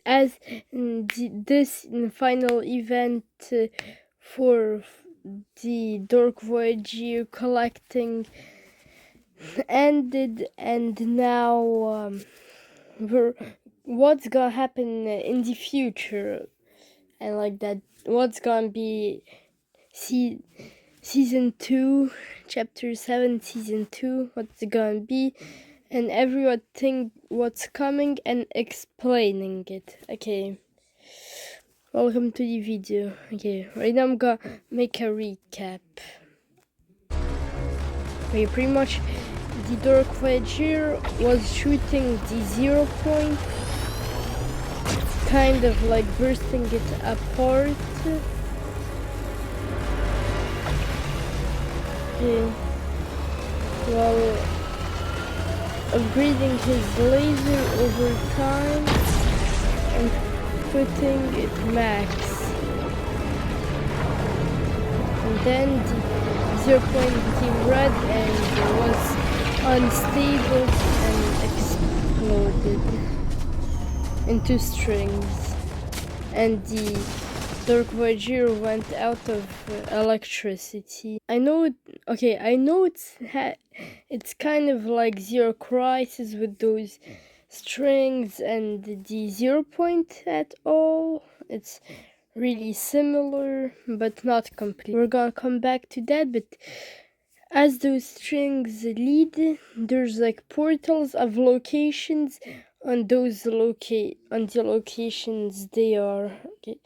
As this final event for the Dark Voyager collecting ended, and now what's gonna happen in the future, and like that, what's gonna be season 2, chapter 7, season 2, what's it gonna be, and everyone think what's coming and explaining it. Okay, welcome to the video. Okay, right now I'm gonna make a recap. Okay, pretty much the Dark Voyager was shooting the 0 point, kind of like bursting it apart. Okay, well, upgrading his laser over time and putting it max, and then the 0 point became red and was unstable and exploded into strings, and the Dark Voyager went out of electricity. I know it's kind of like Zero Crisis with those strings and the 0 point at all. It's really similar, but not complete. We're gonna come back to that, but as those strings lead, there's like portals of locations on those on the locations they are. Okay.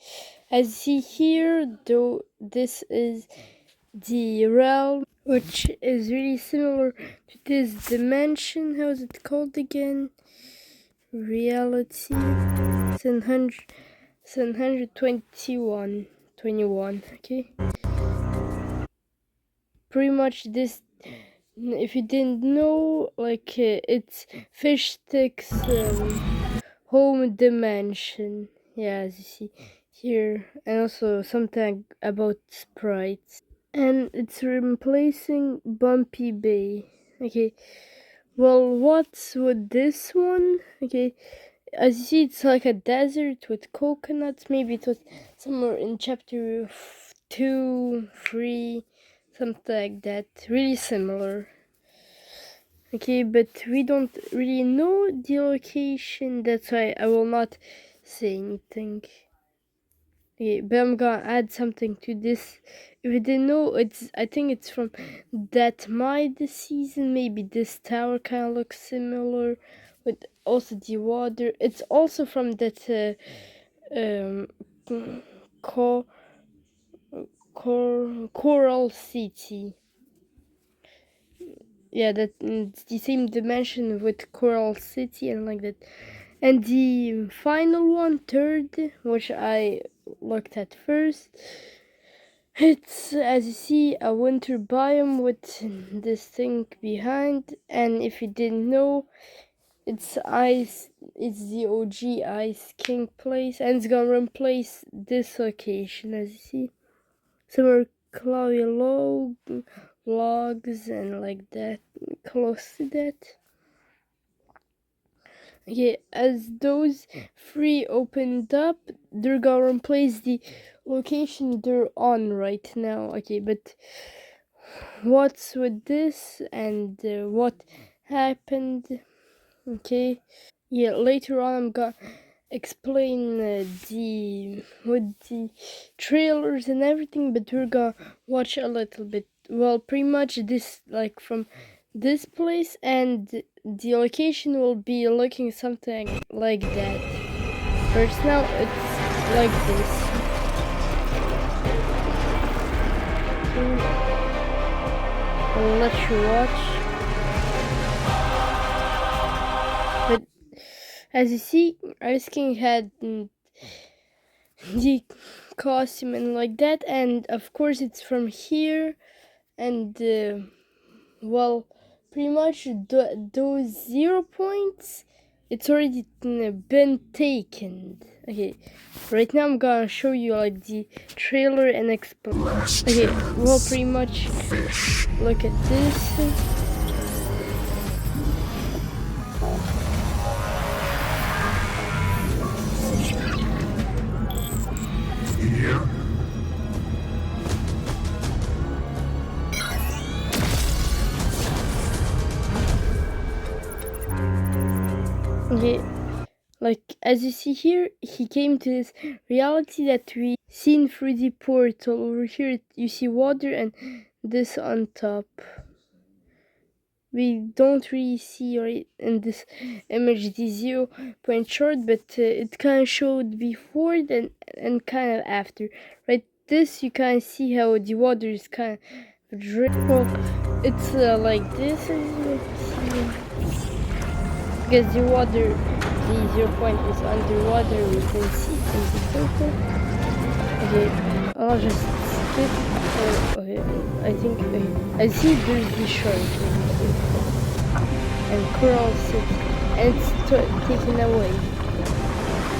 As you see here, though, this is the realm, which is really similar to this dimension. How is it called again? Reality 721. Okay. Pretty much this, if you didn't know, like it's Fish Stick's home dimension. Yeah, as you see here, and also something about sprites, and it's replacing Bumpy Bay. Okay, well, what's with this one? Okay, as you see, it's like a desert with coconuts. Maybe it was somewhere in chapter 2, 3, something like that. Really similar. Okay, but we don't really know the location, that's why I will not say anything. Okay, but I'm gonna add something to this. If you didn't know, I think it's from that this season. Maybe this tower kind of looks similar, with also the water. It's also from that Coral City. Yeah, it's the same dimension with Coral City and like that. And the final one, third, which I looked at first, it's, as you see, a winter biome with this thing behind. And if you didn't know, it's ice. It's the OG Ice King place, and it's gonna replace this location, as you see. Summer cloudy logs and like that, close to that. Okay, as those three opened up, they're gonna replace the location they're on right now. Okay, but what's with this and what happened? Okay, yeah, later on I'm gonna explain with the trailers and everything, but we're gonna watch a little bit. Well, pretty much this, like from this place, and the location will be looking something like that. First now it's like this. I'll let you watch. But as you see, Ice King had the costume and like that, and of course it's from here, and well, pretty much those 0 points, it's already been taken. Okay, right now I'm gonna show you like the trailer and explain. Okay, well, pretty much look at this. Like, as you see here, he came to this reality that we seen through the portal. Over here, you see water and this on top. We don't really see right in this image the 0 point short, but it kind of showed before and kind of after. Right, this you kind of see how the water is kind of dripping. Well, it's like this, as you see, because the water, the 0 point is underwater. We can see it in the photo. Okay, I'll just skip. Okay, I think I see there's the shark and coral city, and it's taken away.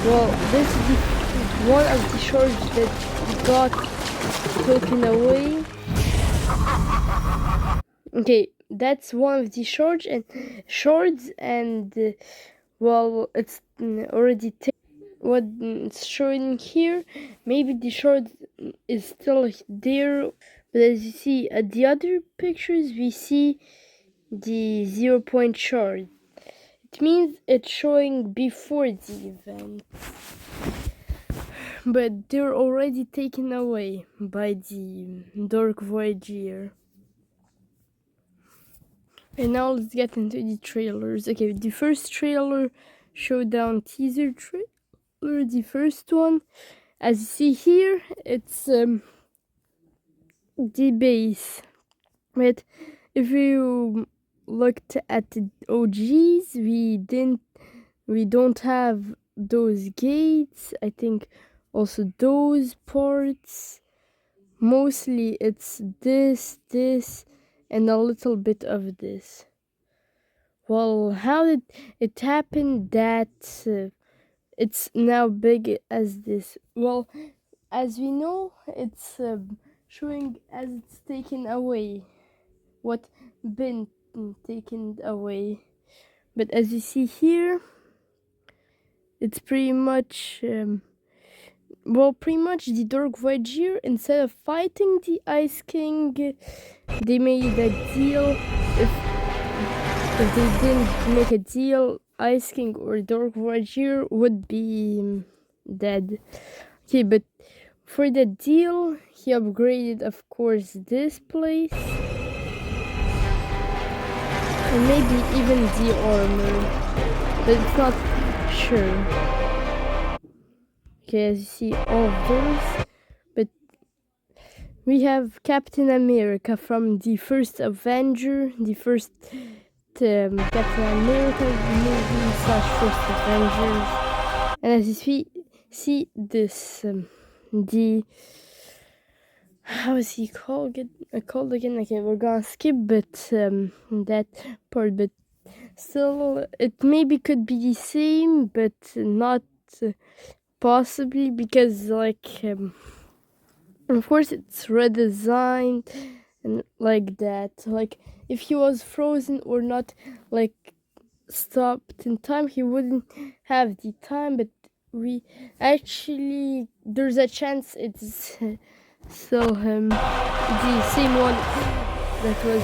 Well, this is one of the sharks that got taken away. Okay, that's one of the shards, and well, it's already taken. What it's showing here, maybe the shard is still there, but as you see at the other pictures, we see the 0 point shard. It means it's showing before the event, but they're already taken away by the Dark Voyager. And now let's get into the trailers. Okay, the first trailer, showdown teaser trailer, the first one. As you see here, it's the base. But if you looked at the OGs, we don't have those gates. I think also those parts. Mostly it's this, and a little bit of this. Well, how did it happen that it's now big as this? Well, as we know, it's showing as it's taken away. What been taken away. But as you see here, it's pretty much pretty much the Dark Voyager, instead of fighting the Ice King, they made a deal. If they didn't make a deal, Ice King or Dark Voyager would be dead. Okay, but for the deal, he upgraded, of course, this place. And maybe even the armor. But it's not sure. Okay, as you see all of those. But we have Captain America from the first Avenger, the first Captain America movie / first Avengers. And as you see this, the how is he called again? Okay, we're gonna skip that part, but still, it maybe could be the same, but not possibly, because of course it's redesigned and like that. Like if he was frozen or not, like stopped in time, he wouldn't have the time. But we actually, there's a chance it's still the same one that was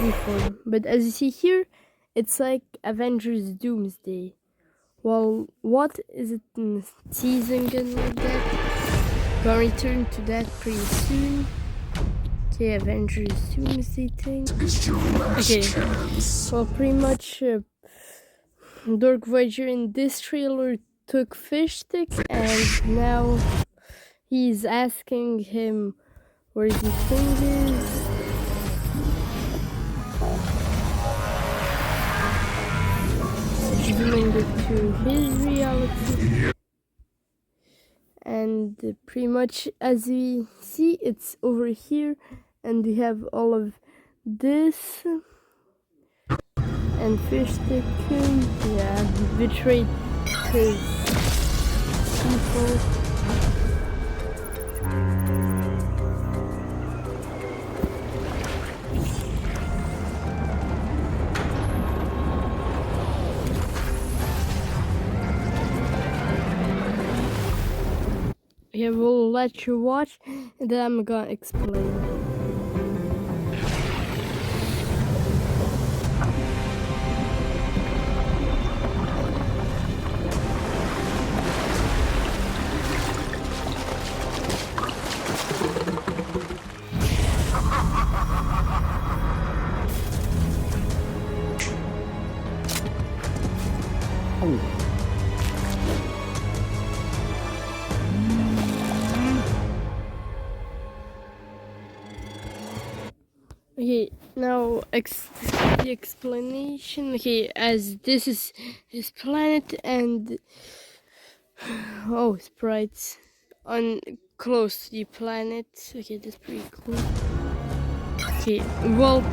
before. But as you see here, it's like Avengers Doomsday. Well, what is it teasing and like that? We'll return to that pretty soon. Okay, Avengers Doomsday thing. Okay, well, pretty much Dark Voyager in this trailer took fish sticks, and now he's asking him where the thing is. Zooming it to his reality. And pretty much as we see, it's over here, and we have all of this. And fish stick, yeah, betrayed his people. Yeah, we'll let you watch, and then I'm gonna explain. Now, the explanation. Okay, as this is his planet, and oh, sprites on close to the planet. Okay, that's pretty cool. Okay, well,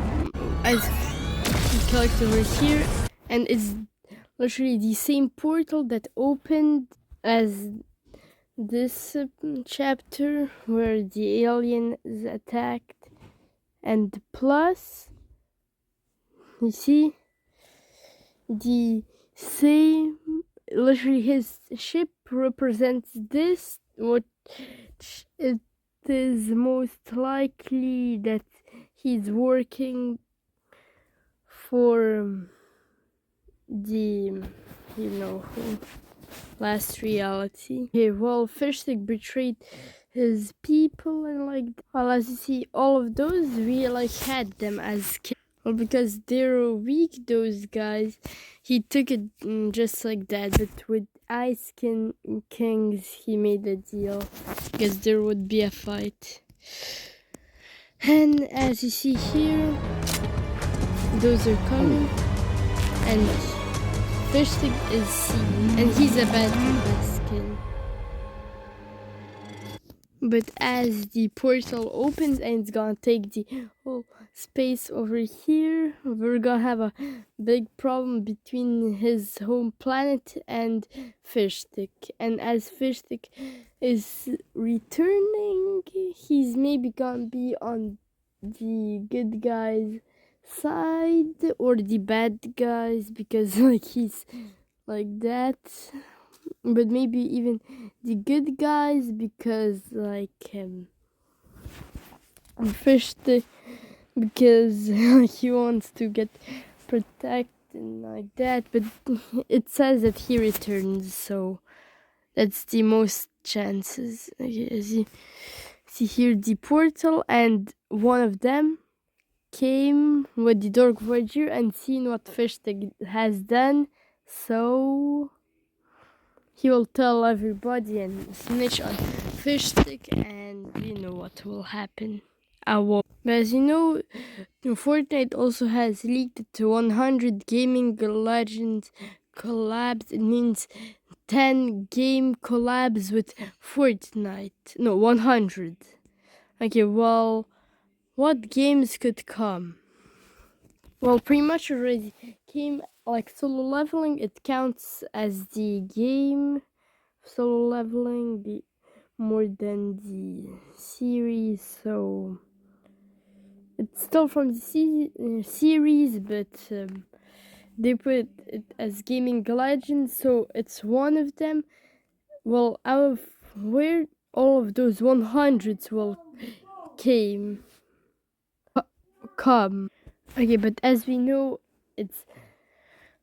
as we collect over here, and it's literally the same portal that opened as this chapter where the alien is attacked, and plus, you see, the same, literally his ship represents this, what it is most likely that he's working for the, you know who, last reality. Okay, well, Fishstick betrayed his people, and like, well, as you see, all of those, we like had them as kids. Well, because they're weak, those guys, he took it just like that. But with Ice Skin Kings, he made a deal because there would be a fight. And as you see here, those are coming, and Fishstick is seen, and he's a bad skin. But as the portal opens and it's gonna take the whole space over here, we're gonna have a big problem between his home planet and Fishstick. And as Fishstick is returning, he's maybe gonna be on the good guys' side or the bad guys, because like he's like that. But maybe even the good guys, because like Fish because he wants to get protected and like that. But it says that he returns, so that's the most chances. Okay, as you see here, the portal, and one of them came with the Dark Voyager and seen what Fishstick has done, so he will tell everybody and snitch on Fishstick, and you know what will happen. But as you know, Fortnite also has leaked to 100 gaming legends collabs. It means 10 game collabs with Fortnite. No, 100. Okay, well, what games could come? Well, pretty much already came, like solo leveling. It counts as the game. Solo leveling be more than the series, so it's still from the series, but they put it as gaming legends, so it's one of them. Well, out of where all of those 100s will come. Okay, but as we know, it's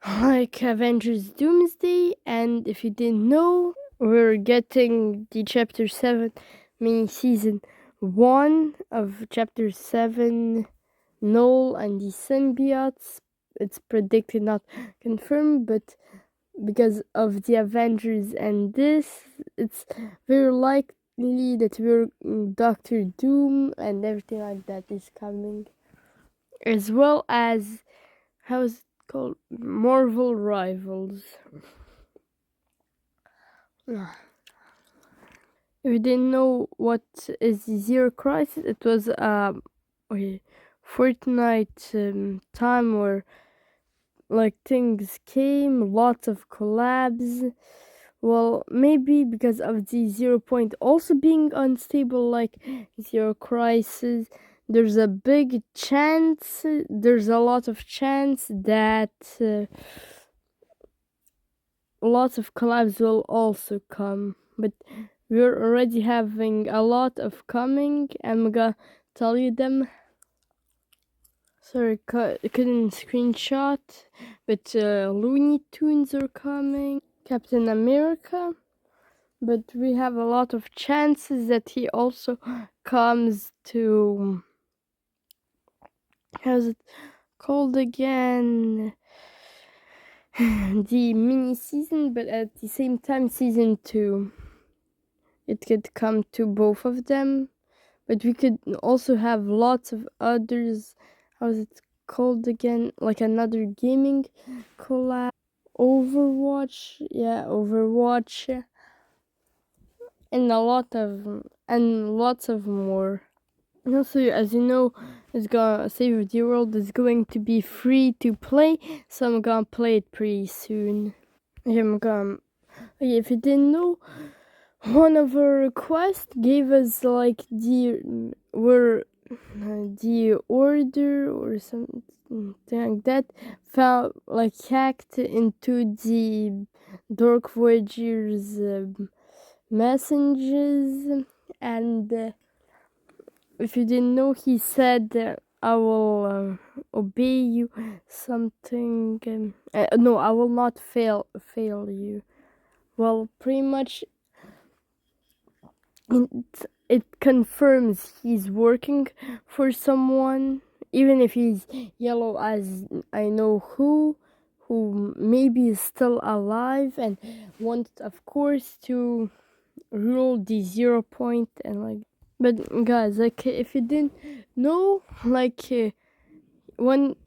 like Avengers Doomsday, and if you didn't know, we're getting the Chapter 7 mini season 1 of Chapter 7, Null and the symbiotes. It's predicted, not confirmed, but because of the Avengers and this, it's very likely that we're Doctor Doom and everything like that is coming. As well as, how is it called? Marvel Rivals. If you didn't know what is the Zero Crisis, it was okay, Fortnite time where like things came, lots of collabs. Well, maybe because of the 0 point also being unstable, like Zero Crisis, there's a big chance, there's a lot of chance that lots of collabs will also come. But we're already having a lot of coming. I'm gonna tell you them. Sorry, couldn't screenshot, but Looney Tunes are coming. Captain America, but we have a lot of chances that he also comes to, how's it called again? The mini season, but at the same time, season 2. It could come to both of them, but we could also have lots of others how's it called again? Like another gaming collab. Overwatch, yeah, Overwatch, and lots of more. And also, as you know, it's gonna Save the World is going to be free to play, so I'm gonna play it pretty soon. Yeah, if you didn't know, one of our requests gave us like the order or something like that, found like hacked into the Dark Voyager's messages, and if you didn't know, he said I will obey you something. No, I will not fail you. Well, pretty much it confirms he's working for someone, even if he's yellow as I know who maybe is still alive and wants, of course, to rule the 0 point and like. But guys, like if you didn't know, like when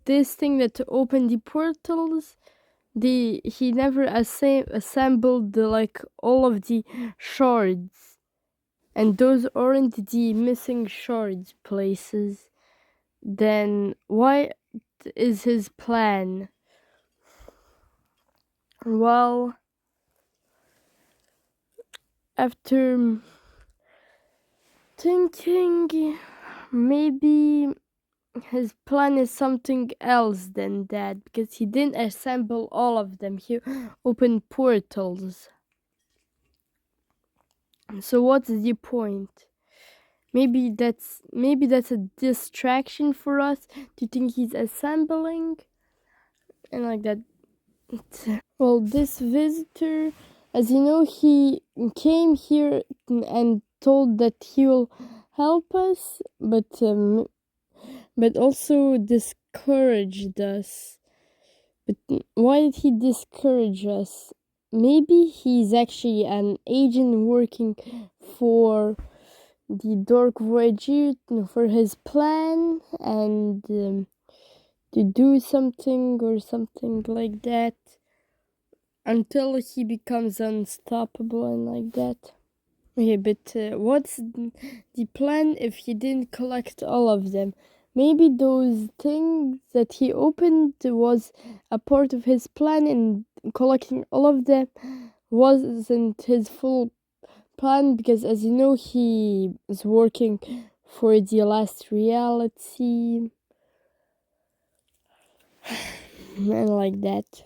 this thing that opened the portals, he never assembled like all of the shards, and those aren't the missing shards places. Then what is his plan? Well, after thinking, maybe his plan is something else than that, because he didn't assemble all of them. He opened portals. So what's the point? Maybe that's a distraction for us to think he's assembling and like that. Well, this visitor, as you know, he came here and told that he will help us, but also discouraged us. But why did he discourage us? Maybe he's actually an agent working for the Dark Voyager for his plan and to do something or something like that until he becomes unstoppable and like that. Okay, but what's the plan if he didn't collect all of them? Maybe those things that he opened was a part of his plan, and collecting all of them wasn't his full plan, because as you know, he is working for the last reality and like that.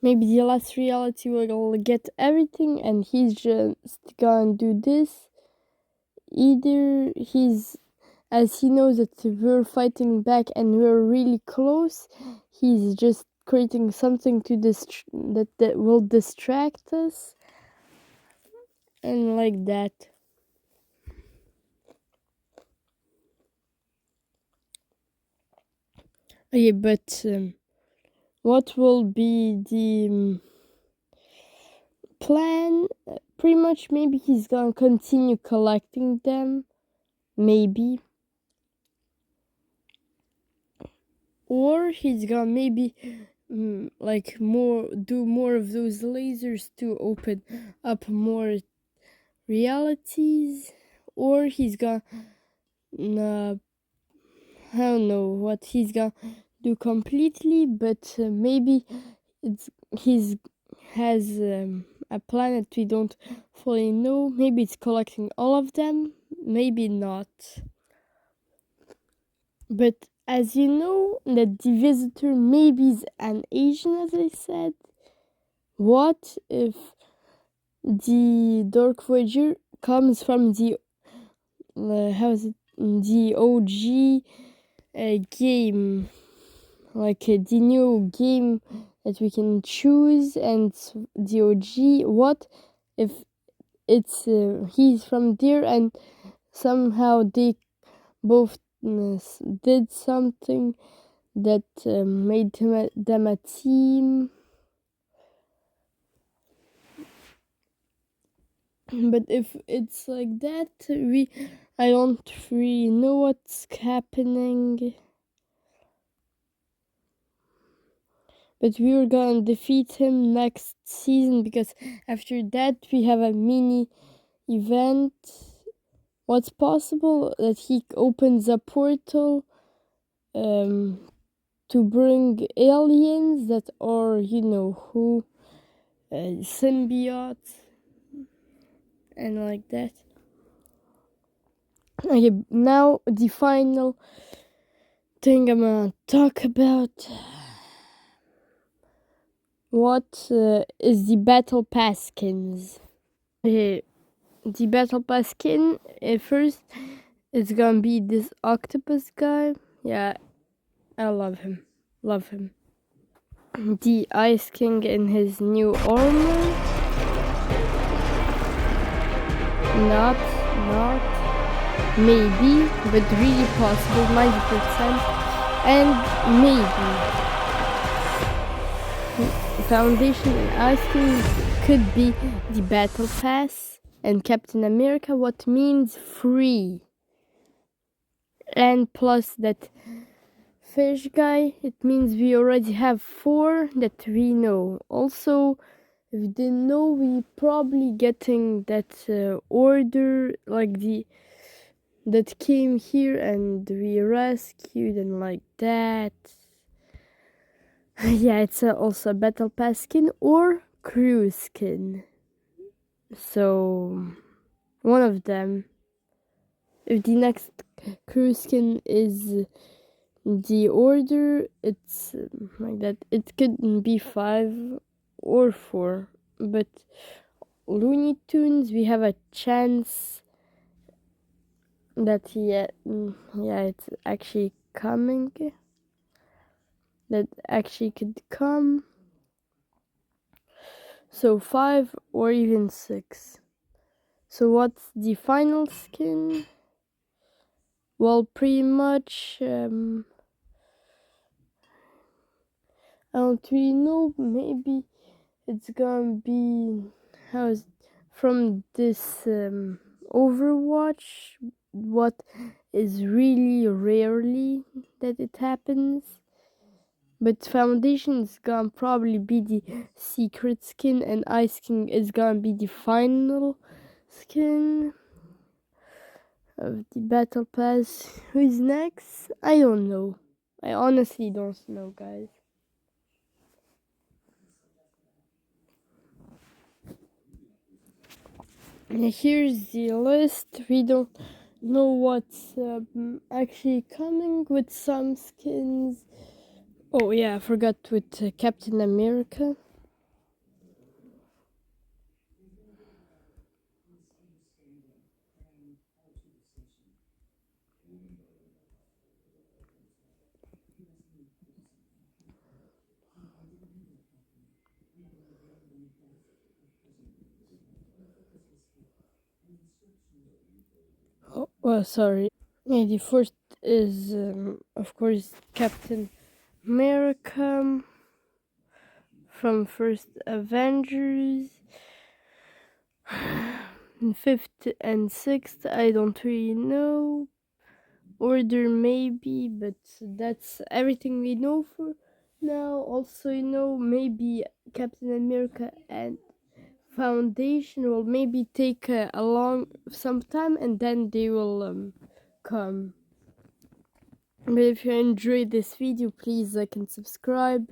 Maybe the last reality will get everything and he's just gonna do this. Either as he knows that we're fighting back and we're really close, he's just creating something to that will distract us and like that. Okay, but what will be the plan? Pretty much, maybe he's gonna continue collecting them, maybe, or he's gonna maybe do more of those lasers to open up more realities, or he's gonna I don't know what he's gonna do completely, but maybe he's has a planet we don't fully know. Maybe it's collecting all of them, maybe not. But as you know, that the visitor maybe is an Asian, as I said. What if the Dark Voyager comes from the the OG game, like the new game that we can choose, and the OG? What if it's he's from there and somehow they both did something that made them a team? But if it's like that, I don't really know what's happening. But we were gonna defeat him next season because after that we have a mini event. What's possible that he opens a portal to bring aliens that are, who, symbiotes and like that. Okay, now the final thing I'm gonna talk about. What is the battle pass skins? Okay, the battle pass skin first it's gonna be this octopus guy. Yeah, I love him. Love him. The Ice King in his new armor. Not maybe, but really possible, 90%. And maybe Foundation and Ice King could be the Battle Pass and Captain America, what means free. And plus that fish guy, it means we already have 4 that we know. Also, if we didn't know, we probably getting that order like that came here and we rescued and like that. Yeah, it's also a battle pass skin or crew skin. So one of them. If the next crew skin is the order, it's like that. It could be 5 or 4, but Looney Tunes, we have a chance that it's actually coming. That actually could come. So 5 or even 6. So what's the final skin? Well, pretty much, I don't really know. Maybe it's gonna be from this Overwatch. What is really rarely that it happens. But Foundation is gonna probably be the secret skin, and Ice King is gonna be the final skin of the Battle Pass. Who's next? I don't know. I honestly don't know, guys. Here's the list. We don't know what's actually coming with some skins. Oh yeah, I forgot with Captain America. Oh, well, sorry. Yeah, the first is, of course, Captain America from first Avengers. Fifth and sixth, I don't really know. Order maybe, but that's everything we know for now. Also, maybe Captain America and Foundation will maybe take a long some time and then they will come. But if you enjoyed this video, please like and subscribe.